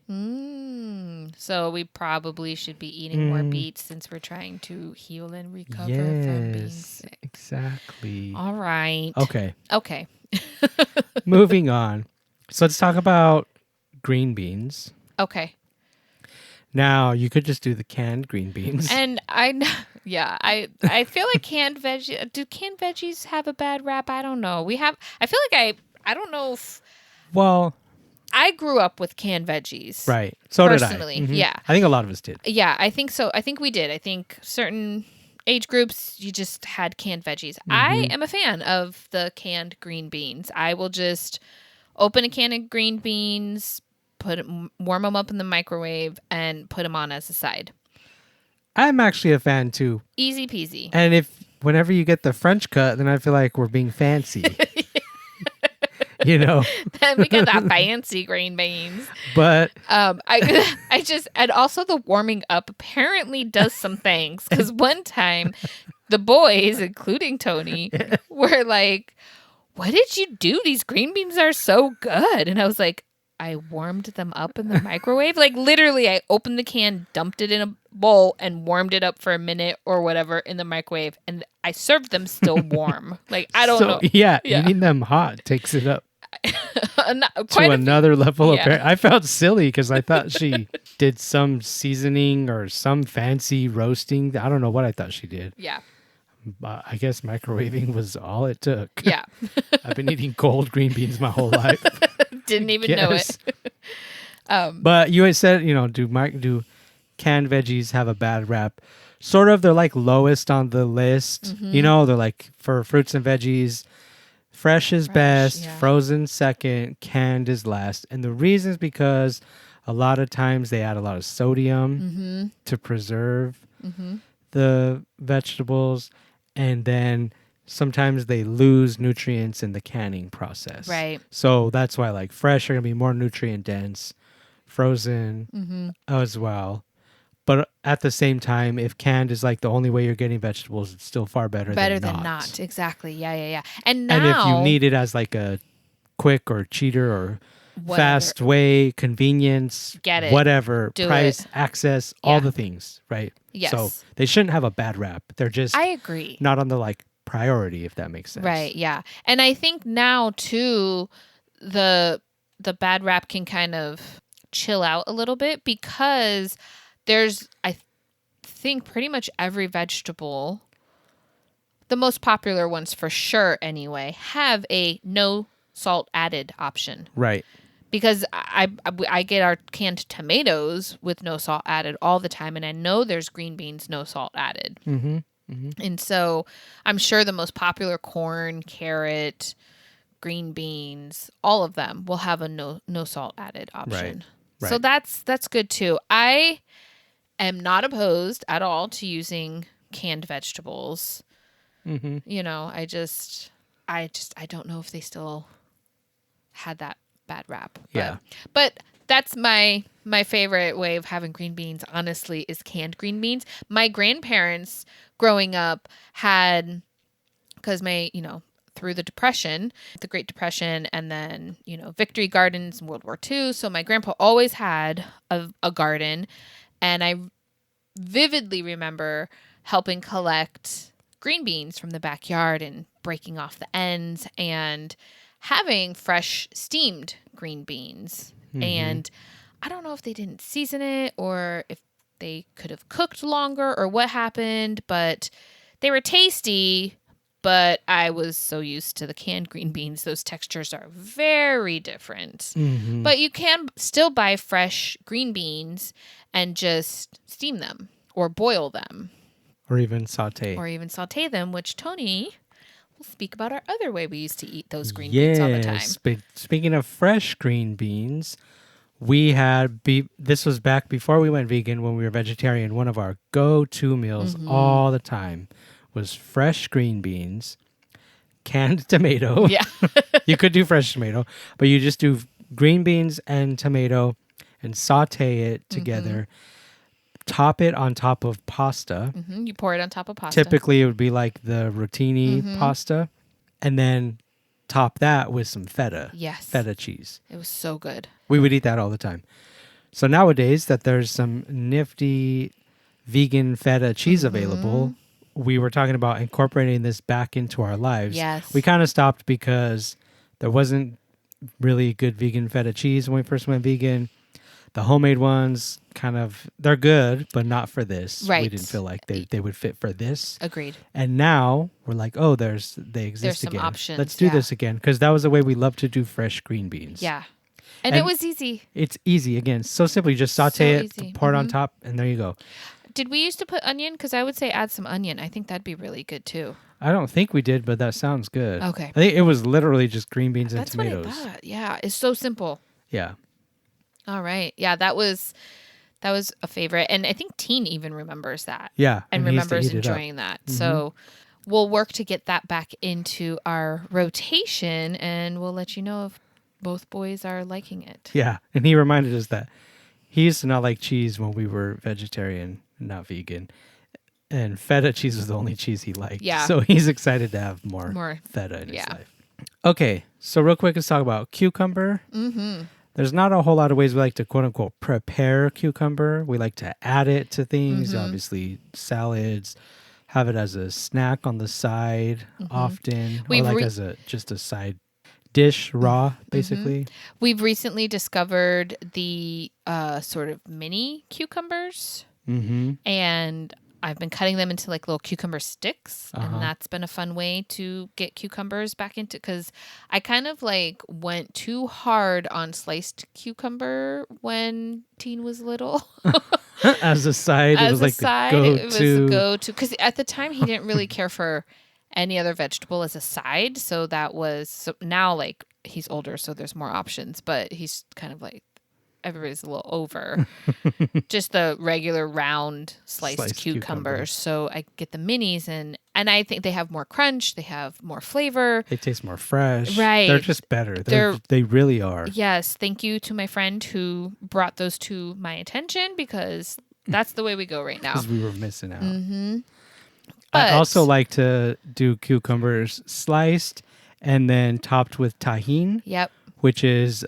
So we probably should be eating more beets since we're trying to heal and recover from being sick.
Exactly.
All right.
Okay.
Moving
on. So let's talk about green beans.
Okay.
Now, you could just do the canned green beans.
And I feel like canned veggies have a bad rap? I don't know. I don't know if...
Well...
I grew up with canned veggies.
Right. So
personally.
Did I.
Yeah.
I think a lot of us did.
Yeah, I think so. I think we did. I think certain age groups, you just had canned veggies. I am a fan of the canned green beans. I will just open a can of green beans, warm them up in the microwave, and put them on as a side.
I'm actually a fan too.
Easy peasy.
And whenever you get the French cut, then I feel like we're being fancy.
Then we got that fancy green beans.
But
I just, and also the warming up apparently does some things. Because one time the boys, including Tony, were like, "What did you do? These green beans are so good." And I was like, I warmed them up in the microwave. Like literally I opened the can, dumped it in a bowl and warmed it up for a minute or whatever in the microwave. And I served them still warm. Like, I don't know.
Yeah, eating them hot takes it up. To another level. I felt silly because I thought she did some seasoning or some fancy roasting. I don't know what I thought she did.
Yeah.
But I guess microwaving was all it took.
Yeah.
I've been eating cold green beans my whole life.
Didn't even know it.
But you had said, do canned veggies have a bad rap? Sort of. They're like lowest on the list. They're like for fruits and veggies. Fresh is best, frozen second, canned is last. And the reason is because a lot of times they add a lot of sodium to preserve the vegetables. And then sometimes they lose nutrients in the canning process.
Right.
So that's why like fresh are going to be more nutrient dense, frozen as well. But at the same time, if canned is like the only way you're getting vegetables, it's still far better than not.
Exactly. Yeah. And now,
and if you need it as like a quick or cheater or fast way, convenience,
get it,
whatever, price,
it.
Access, all the things, right?
Yes.
So they shouldn't have a bad rap. They're just
I agree.
Not on the like priority, if that makes sense.
Right. Yeah. And I think now too, the bad rap can kind of chill out a little bit because I think pretty much every vegetable the most popular ones for sure anyway, have a no salt added option.
Right.
Because I get our canned tomatoes with no salt added all the time, and I know there's green beans no salt added.
Mm-hmm. Mm-hmm.
And so I'm sure the most popular corn, carrot, green beans, all of them will have a no salt added option.
Right.
So that's good too. I am not opposed at all to using canned vegetables.
Mm-hmm.
You know, I don't know if they still had that bad rap.
Yeah.
But that's my favorite way of having green beans, honestly, is canned green beans. My grandparents growing up had, because through the Depression, the Great Depression, and then, Victory Gardens in World War II. So my grandpa always had a garden, and I vividly remember helping collect green beans from the backyard and breaking off the ends and having fresh steamed green beans.
Mm-hmm.
And I don't know if they didn't season it or if they could have cooked longer or what happened, but they were tasty. But I was so used to the canned green beans. Those textures are very different.
Mm-hmm.
But you can still buy fresh green beans and just steam them or boil them.
Or even saute.
Them, which Tony will speak about our other way we used to eat those green beans all the time.
Speaking of fresh green beans, we had this was back before we went vegan when we were vegetarian. One of our go-to meals all the time was fresh green beans, canned tomato.
Yeah.
You could do fresh tomato, but you just do green beans and tomato and saute it together. Top it on top of pasta.
You pour it on top of pasta.
Typically, it would be like the rotini pasta. And then top that with some feta.
Yes.
Feta cheese.
It was so good.
We would eat that all the time. So nowadays that there's some nifty vegan feta cheese available, we were talking about incorporating this back into our lives.
Yes.
We kind of stopped because there wasn't really good vegan feta cheese when we first went vegan. The homemade ones they're good, but not for this.
Right.
We didn't feel like they would fit for this.
Agreed.
And now we're like, oh, they exist
There's some
again.
options,
Let's do this again. Because that was the way we loved to do fresh green beans.
Yeah. And it was easy.
It's easy. Again, so simple. You just saute it,
easy.
pour it on top, and there you go.
Did we used to put onion? Because I would say add some onion. I think that'd be really good too.
I don't think we did, but that sounds good.
Okay.
I think it was literally just green beans and
That's
tomatoes.
what I thought. Yeah. It's so simple.
Yeah.
All right. Yeah, that was a favorite. And I think Teen even remembers that.
Yeah.
And
he used to
remembers
eat it up.
enjoying that. So we'll work to get that back into our rotation, and we'll let you know if both boys are liking it.
Yeah. And he reminded us that he used to not like cheese when we were vegetarian, not vegan. And feta cheese was the only cheese he liked.
Yeah.
So he's excited to have more feta in his
Yeah.
life. Okay. So real quick, let's talk about cucumber. There's not a whole lot of ways we like to quote unquote prepare cucumber. We like to add it to things, obviously salads, have it as a snack on the side often, or like as just a side dish raw, basically.
We've recently discovered the sort of mini cucumbers, and I've been cutting them into like little cucumber sticks, and that's been a fun way to get cucumbers back into, because I kind of like went too hard on sliced cucumber when Teen was little.
As a side, it was like
it was the go-to, because at the time he didn't really care for any other vegetable as a side, so that was, so now like he's older, so there's more options, but he's kind of like, everybody's a little over just the regular round sliced cucumbers. So I get the minis, and I think they have more crunch, they have more flavor,
they taste more fresh.
Right.
They're just better. They really are.
Yes. Thank you to my friend who brought those to my attention, because that's the way we go right now.
Because we were missing out.
But
I also like to do cucumbers sliced and then topped with tahine.
Yep.
Which is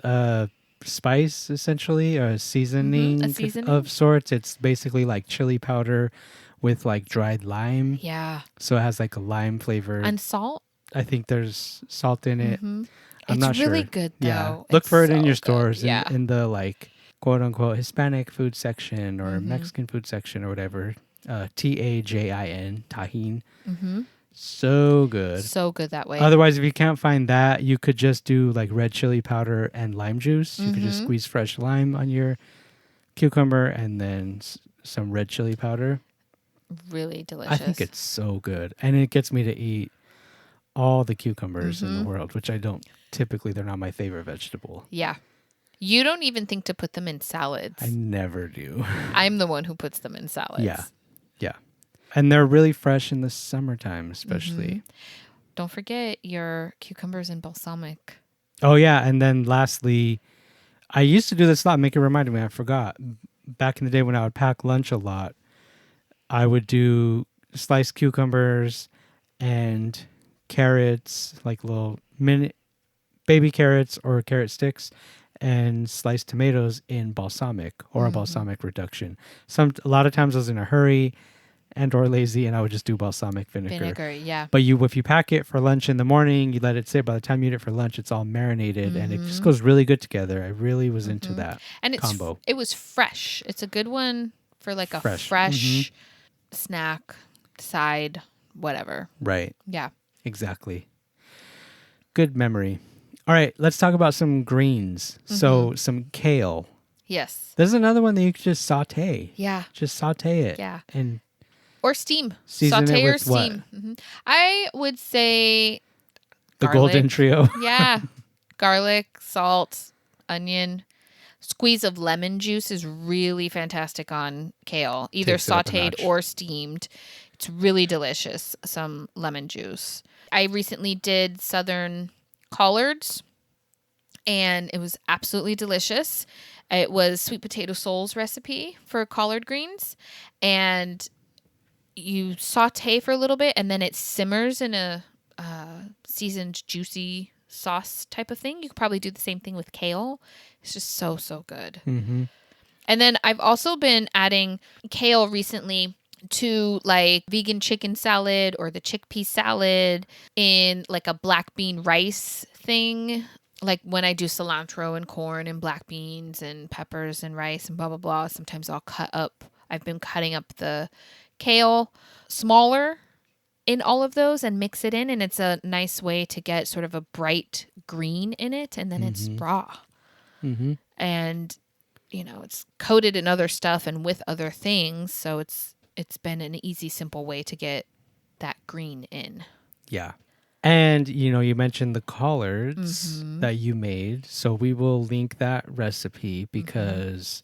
spice, essentially, or a seasoning of sorts. It's basically like chili powder with like dried lime.
Yeah.
So it has like a lime flavor.
And salt?
I think there's salt in it. I'm
it's
not sure.
really good though.
Yeah. Look for it in your stores
Yeah.
in the like quote unquote Hispanic food section or Mexican food section or whatever. TAJIN, tahine. So good.
So good that way.
Otherwise, if you can't find that, you could just do like red chili powder and lime juice. You could just squeeze fresh lime on your cucumber and then some red chili powder.
Really delicious.
I think it's so good. And it gets me to eat all the cucumbers in the world, which I don't typically, they're not my favorite vegetable.
Yeah. You don't even think to put them in salads.
I never do.
I'm the one who puts them in salads.
Yeah. Yeah. And they're really fresh in the summertime, especially.
Don't forget your cucumbers and balsamic.
Oh, yeah. And then lastly, I used to do this a lot. Make it remind me. I forgot. Back in the day when I would pack lunch a lot, I would do sliced cucumbers and carrots, like little mini baby carrots or carrot sticks, and sliced tomatoes in balsamic or a balsamic reduction. A lot of times I was in a hurry and or lazy, and I would just do balsamic vinegar.
Yeah.
But if you pack it for lunch in the morning, you let it sit. By the time you eat it for lunch, it's all marinated, and it just goes really good together. I really was into that combo.
It was fresh. It's a good one for like a fresh snack, side, whatever.
Right.
Yeah.
Exactly. Good memory. All right, let's talk about some greens. So some kale.
Yes.
There's another one that you could just saute.
Yeah.
Just saute it.
Yeah.
And
or steam.
Season
Saute
it
or
with
steam. I would say
the
garlic.
golden trio.
Yeah. Garlic, salt, onion. Squeeze of lemon juice is really fantastic on kale. Either
Takes it up a
sauteed
notch.
or steamed. It's really delicious. Some lemon juice. I recently did southern collards, and it was absolutely delicious. It was Sweet Potato Soul's recipe for collard greens, and you saute for a little bit, and then it simmers in a seasoned juicy sauce type of thing. You could probably do the same thing with kale. It's just so, so good.
Mm-hmm.
And then I've also been adding kale recently to like vegan chicken salad or the chickpea salad in like a black bean rice thing. Like when I do cilantro and corn and black beans and peppers and rice and blah, blah, blah. Sometimes I've been cutting up the kale smaller in all of those and mix it in. And it's a nice way to get sort of a bright green in it. And then it's raw.
Mm-hmm.
And, it's coated in other stuff and with other things. So it's been an easy, simple way to get that green in.
Yeah. And, you mentioned the collards that you made. So we will link that recipe because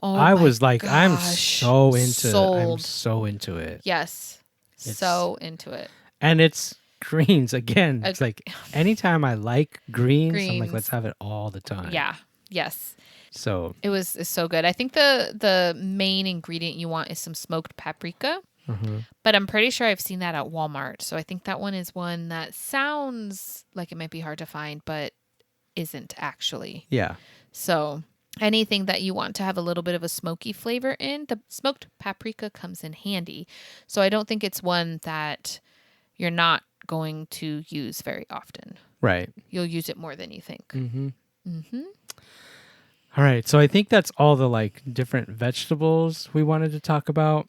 I was like, I'm so into it.
Yes. So into it.
And it's greens. Again, it's like anytime I like greens, I'm like, let's have it all the time.
Yeah. Yes.
So
it's so good. I think the main ingredient you want is some smoked paprika. But I'm pretty sure I've seen that at Walmart. So I think that one is one that sounds like it might be hard to find, but isn't actually.
Yeah.
So anything that you want to have a little bit of a smoky flavor in, the smoked paprika comes in handy. So I don't think it's one that you're not going to use very often.
Right.
You'll use it more than you think.
All right. So I think that's all the different vegetables we wanted to talk about.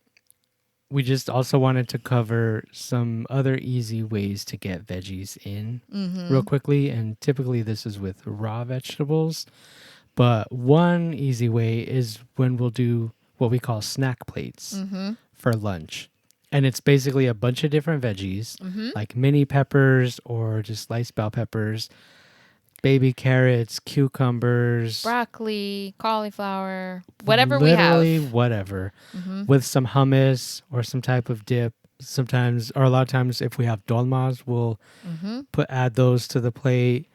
We just also wanted to cover some other easy ways to get veggies in real quickly. And typically this is with raw vegetables. But one easy way is when we'll do what we call snack plates for lunch. And it's basically a bunch of different veggies, like mini peppers or just sliced bell peppers, baby carrots, cucumbers,
broccoli, cauliflower, whatever we have.
Literally whatever. With some hummus or some type of dip. Sometimes, or a lot of times, if we have dolmas, we'll add those to the plate.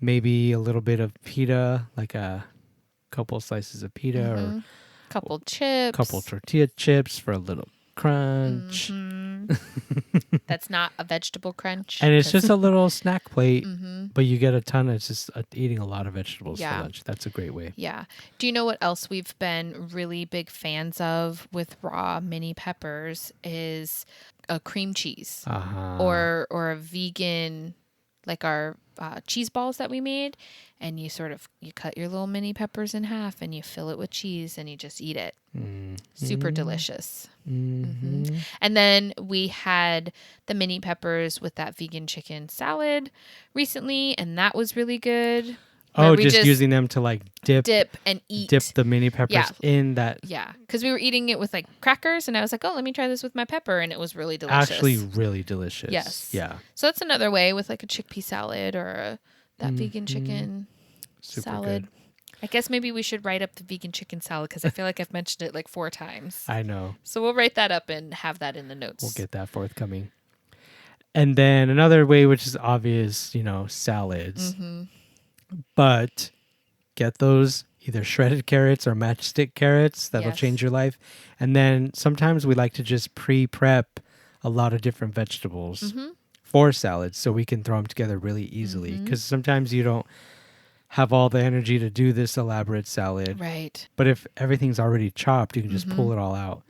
Maybe a little bit of pita, like a couple slices of pita or
couple chips,
couple tortilla chips for a little crunch.
That's not a vegetable crunch.
And it's just a little snack plate, but you get a ton. It's just eating a lot of vegetables for lunch. That's a great way.
Yeah. Do you know what else we've been really big fans of with raw mini peppers is a cream cheese or a vegan like our cheese balls that we made, and you cut your little mini peppers in half and you fill it with cheese and you just eat it. Super delicious. And then we had the mini peppers with that vegan chicken salad recently, and that was really good.
Oh, just using them to like dip
and eat.
Dip the mini peppers in that.
Yeah, because we were eating it with like crackers, and I was like, oh, let me try this with my pepper, and it was really delicious.
Actually, really delicious.
Yes.
Yeah.
So that's another way with like a chickpea salad or that vegan chicken salad. Good. I guess maybe we should write up the vegan chicken salad because I feel like I've mentioned it like 4 times.
I know.
So we'll write that up and have that in the notes.
We'll get that forthcoming. And then another way, which is obvious, salads. But get those either shredded carrots or matchstick carrots. That'll change your life. And then sometimes we like to just pre-prep a lot of different vegetables for salads so we can throw them together really easily. Because sometimes you don't have all the energy to do this elaborate salad.
Right.
But if everything's already chopped, you can just pull it all out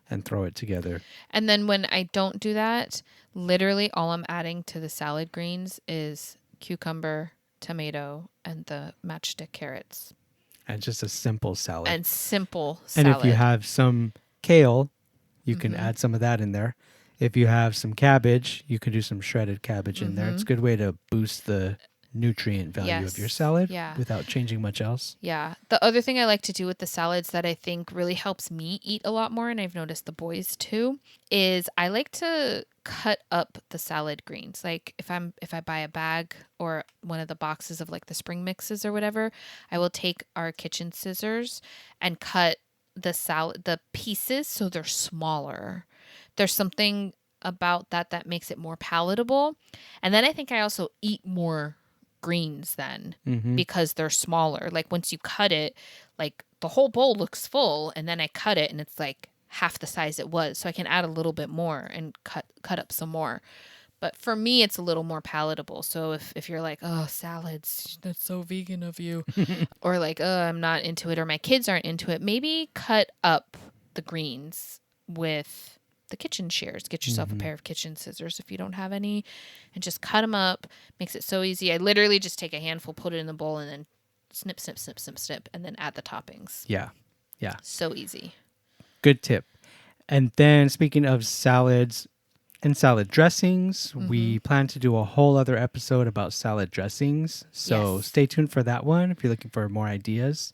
and throw it together.
And then when I don't do that, literally all I'm adding to the salad greens is cucumber, tomato, and the matchstick carrots.
And just a simple salad.
And
if you have some kale, you can add some of that in there. If you have some cabbage, you can do some shredded cabbage in there. It's a good way to boost the nutrient value of your salad without changing much else.
Yeah. The other thing I like to do with the salads that I think really helps me eat a lot more, and I've noticed the boys too, is I like to cut up the salad greens. Like if I buy a bag or one of the boxes of like the spring mixes or whatever, I will take our kitchen scissors and cut the pieces so they're smaller. There's something about that makes it more palatable. And then I think I also eat more greens then because they're smaller. Like once you cut it, like the whole bowl looks full, and then I cut it and it's like half the size it was, so I can add a little bit more and cut up some more. But for me, it's a little more palatable. So if you're like, oh, salads, that's so vegan of you, or like, oh, I'm not into it, or my kids aren't into it, maybe cut up the greens with the kitchen shears. Get yourself a pair of kitchen scissors if you don't have any, and just cut them up. Makes it so easy. I literally just take a handful, put it in the bowl, and then snip, snip, snip, snip, snip, and then add the toppings.
Yeah.
So easy.
Good tip. And then speaking of salads and salad dressings, we plan to do a whole other episode about salad dressings. So stay tuned for that one if you're looking for more ideas.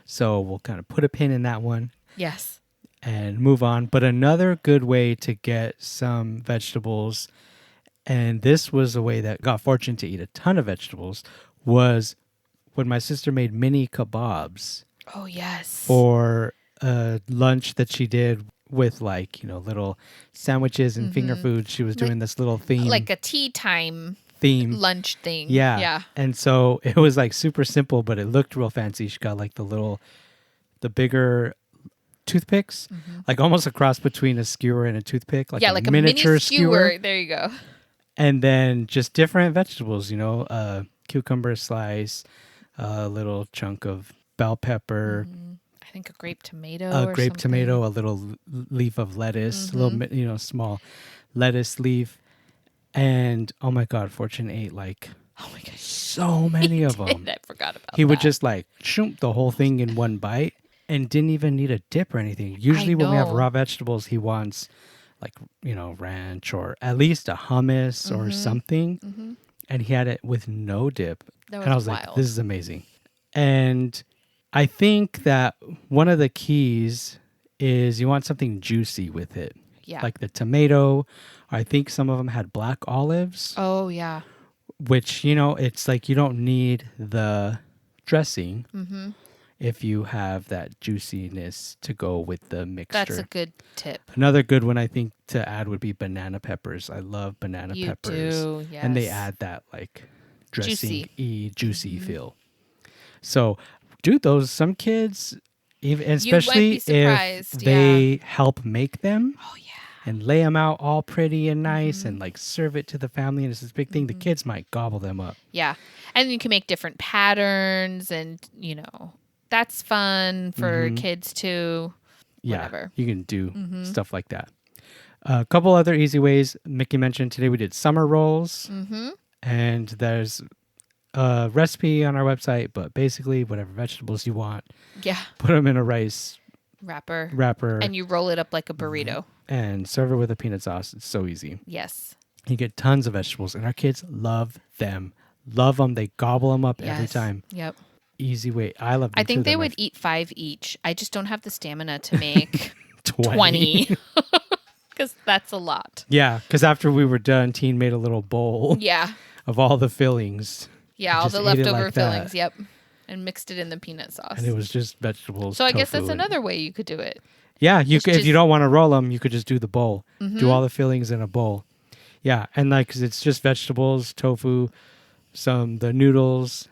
So we'll kind of put a pin in that one.
Yes.
And move on. But another good way to get some vegetables, and this was a way that got fortunate to eat a ton of vegetables, was when my sister made mini kebabs.
Oh, yes.
For a lunch that she did with little sandwiches and finger foods. She was doing this little theme.
Like a tea time
theme
lunch thing.
Yeah. And so it was like super simple, but it looked real fancy. She got like the bigger toothpicks, like almost a cross between a skewer and a toothpick, like
a
miniature
mini
skewer.
There you go.
And then just different vegetables, cucumber slice, a little chunk of bell pepper.
I think a grape tomato.
A little leaf of lettuce, a little small lettuce leaf. And oh my God, Fortune ate so many of them.
I forgot about that.
He would just shoom the whole thing in one bite. And didn't even need a dip or anything. Usually when we have raw vegetables, he wants ranch or at least a hummus or something. And he had it with no dip. And I was wild. Like, this is amazing. And I think that one of the keys is you want something juicy with it.
Yeah.
Like the tomato. I think some of them had black olives.
Oh, yeah.
Which, it's like you don't need the dressing. If you have that juiciness to go with the mixture.
That's a good tip.
Another good one I think to add would be banana peppers. I love banana peppers.
You do, yes.
And they add that dressing-y, juicy feel. So do those. Some kids, especially if they help make them.
Oh, yeah.
And lay them out all pretty and nice and serve it to the family. And it's this big thing. The kids might gobble them up.
Yeah. And you can make different patterns and, that's fun for kids too. Whatever.
You can do stuff like that. A couple other easy ways. Mickey mentioned today we did summer rolls. And there's a recipe on our website, but basically whatever vegetables you want,
Yeah.
put them in a rice
Wrapper. And you roll it up like a burrito.
And serve it with a peanut sauce. It's so easy.
Yes.
You get tons of vegetables, and our kids love them. Love them. They gobble them up every time.
Yep.
Easy way. I love them.
I think they would eat 5 each. I just don't have the stamina to make 20. Because that's a lot.
Yeah, because after we were done, Teen made a little bowl of all the fillings.
Yeah, all the leftover fillings. Yep. And mixed it in the peanut sauce.
And it was just vegetables.
So I guess that's another way you could do it.
Yeah, you could, if you don't want to roll them, you could just do the bowl. Do all the fillings in a bowl. Yeah, and like 'cause it's just vegetables, tofu, the noodles,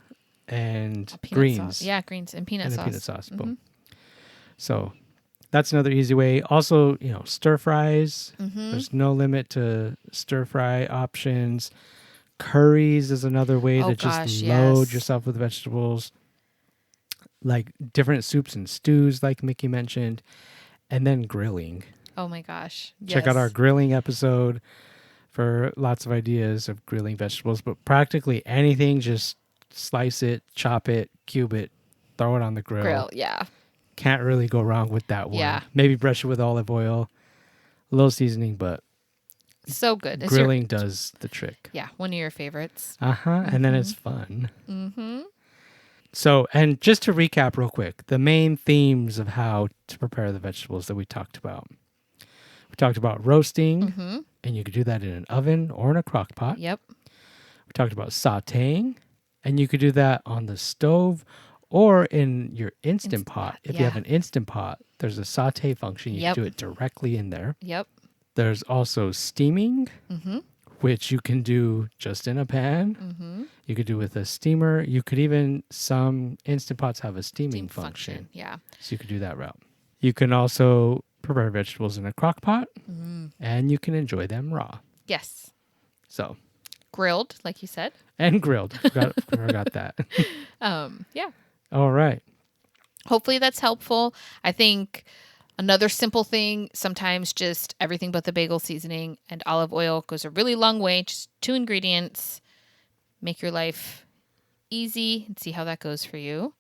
and greens.
Sauce. Yeah, greens and peanut sauce.
Peanut sauce. Boom. So that's another easy way. Also, stir fries. There's no limit to stir fry options. Curries is another way to just load yourself with vegetables. Like different soups and stews, like Mickey mentioned. And then grilling.
Oh my gosh.
Check out our grilling episode for lots of ideas of grilling vegetables. But practically anything, just slice it, chop it, cube it, throw it on the grill.
Yeah.
Can't really go wrong with that one.
Yeah.
Maybe brush it with olive oil, a little seasoning, but
so good.
Grilling does the trick.
Yeah, one of your favorites.
And then it's fun. So, and just to recap real quick, the main themes of how to prepare the vegetables that we talked about. We talked about roasting, and you could do that in an oven or in a crock pot.
Yep.
We talked about sautéing, and you could do that on the stove or in your Instant Pot. If you have an Instant Pot, there's a sauté function. You can do it directly in there.
Yep.
There's also steaming, which you can do just in a pan. You could do with a steamer. You could even, some Instant Pots have a steaming function.
Yeah.
So you could do that route. You can also prepare vegetables in a crock pot, and you can enjoy them raw.
Yes.
So.
Grilled, like you said.
And grilled. Forgot that.
Yeah.
All right.
Hopefully that's helpful. I think another simple thing, sometimes just everything but the bagel seasoning and olive oil goes a really long way. Just 2 ingredients. Make your life easy and see how that goes for you.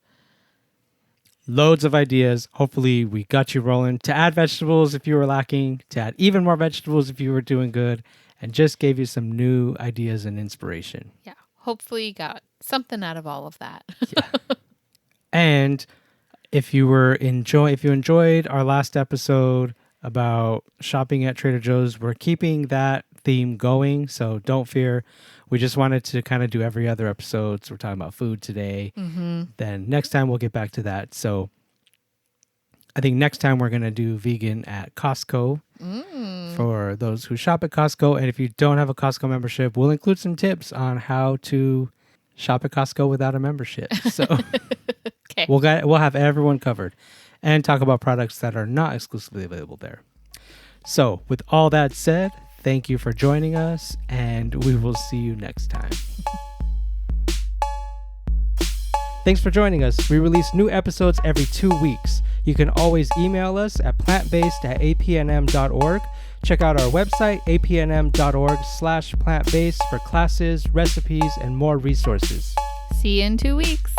Loads of ideas. Hopefully we got you rolling to add vegetables if you were lacking, to add even more vegetables if you were doing good, and just gave you some new ideas and inspiration.
Yeah. Hopefully you got something out of all of that.
Yeah. And if you enjoyed our last episode about shopping at Trader Joe's, we're keeping that theme going, so don't fear. We just wanted to kind of do every other episode. So we're talking about food today. Then next time we'll get back to that. So I think next time we're going to do vegan at Costco for those who shop at Costco. And if you don't have a Costco membership, we'll include some tips on how to shop at Costco without a membership. So
okay.
We'll have everyone covered and talk about products that are not exclusively available there. So with all that said, thank you for joining us, and we will see you next time. Thanks for joining us. We release new episodes every 2 weeks. You can always email us at plantbased@apnm.org. Check out our website, apnm.org/plantbased for classes, recipes, and more resources.
See you in 2 weeks.